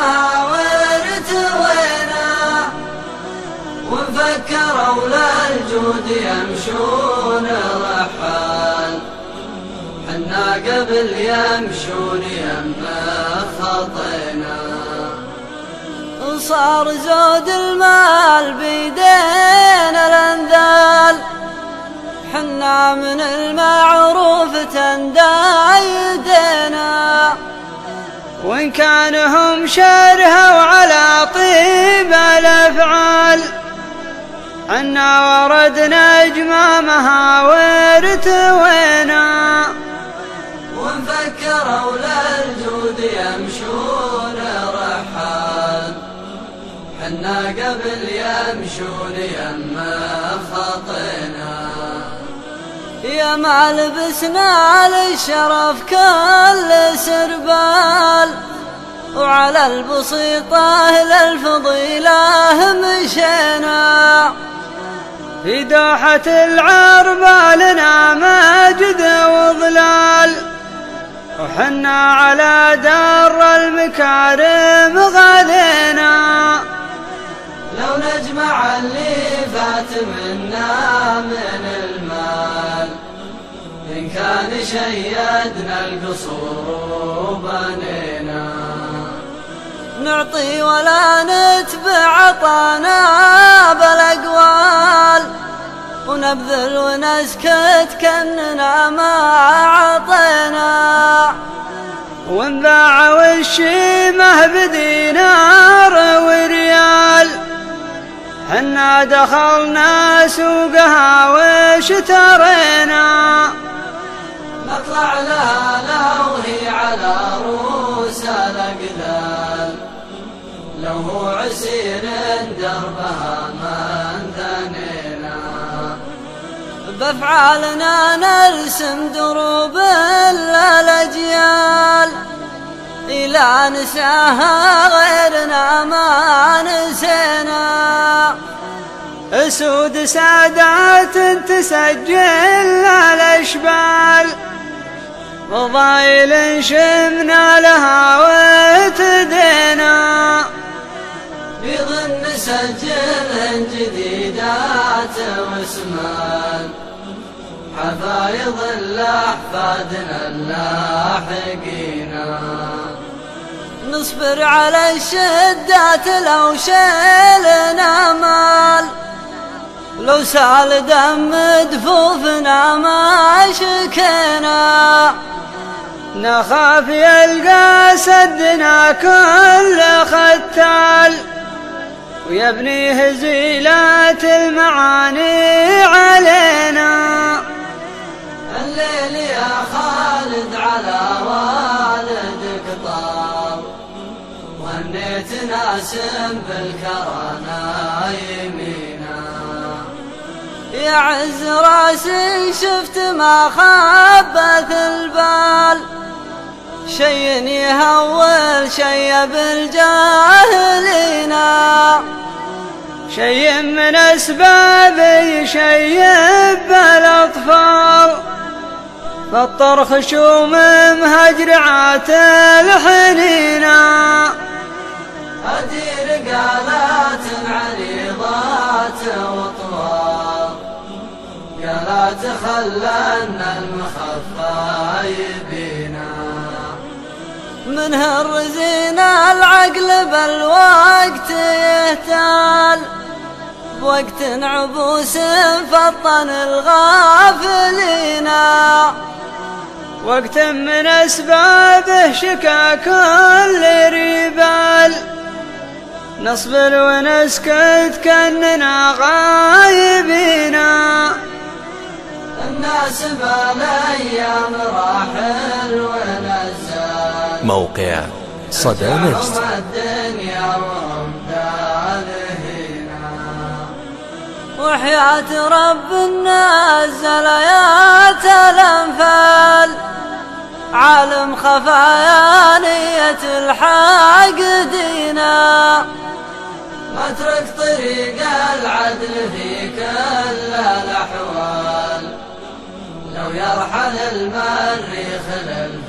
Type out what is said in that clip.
المهاور توينا، وفكروا للجود يمشون رحال، حنا قبل يمشون يمه خطينا. صار زود المال بيدينا الانذال، حنا من المعروف تندايدنا، وإن كانهم شرهوا على طيب الأفعال، حنا وردنا جمامها وارتوينا. وانفكروا للجود يمشون رحال، حنا قبل يمشون يمه خطينا. يا ما لبسنا للشرف كل سربال، وعلى البسيطة للفضيلة مشينا. في دوحة العربة لنا مجد وظلال، وحنا على دار المكارم غالينا. لو نجمع اللي فات منا من المال، إن كان شيدنا القصور وبنينا. نعطي ولا نتبع عطانا بالأقوال، ونبذل ونسكت كأننا ما عطينا. ونباع والشيمة بدينار وريال، حنا دخلنا سوقها واشترينا. نطلع لها لوهي على رؤوس الأقلال، لو هو عسير دربها ما انثنينا. بأفعالنا نرسم دروب الأجيال، إلى نساها غيرنا ما نسينا. أسود سادات تسجل الأشبال، فضايل شمنا لها وتدينا. بيض نسجل جديدات واسمان، حفايض لأحفادنا اللاحقينا. نصبر على الشدات لو شيلنا مال، لو سال دم دفوفنا ما شكينا. نخاف يلقى سدنا كل ختال، ويبني هزيلات المعاني علينا. الليل يا خالد على والدك طال، وهنيت ناس بالكرانة يمينا. يا عز راسي شفت ما خابت البال، شي يهول شي بالجاهلينا. شي من أسباب يشيب الأطفال، فالطرخ شوم مهجرعات الحنينا. أدير قالات عريضات وطوال، قالات خلنا المخفى يبينا. منه الرزينا العقل بالوقت يهتال، بوقت عبوس فطن الغافلين. وقت من أسبابه شكا كل ريبال، نصبر ونسكت كأننا غايبين. الناس بالأيام راحل ونزال، موقع صدى نجد. الدنيا وامدادهنا، وحياة رب نزل آيات الأنفال، عالم خفايا نية الحاقدين. اترك طريق العدل في كل الأحوال، لو يرحل المريخ للفضل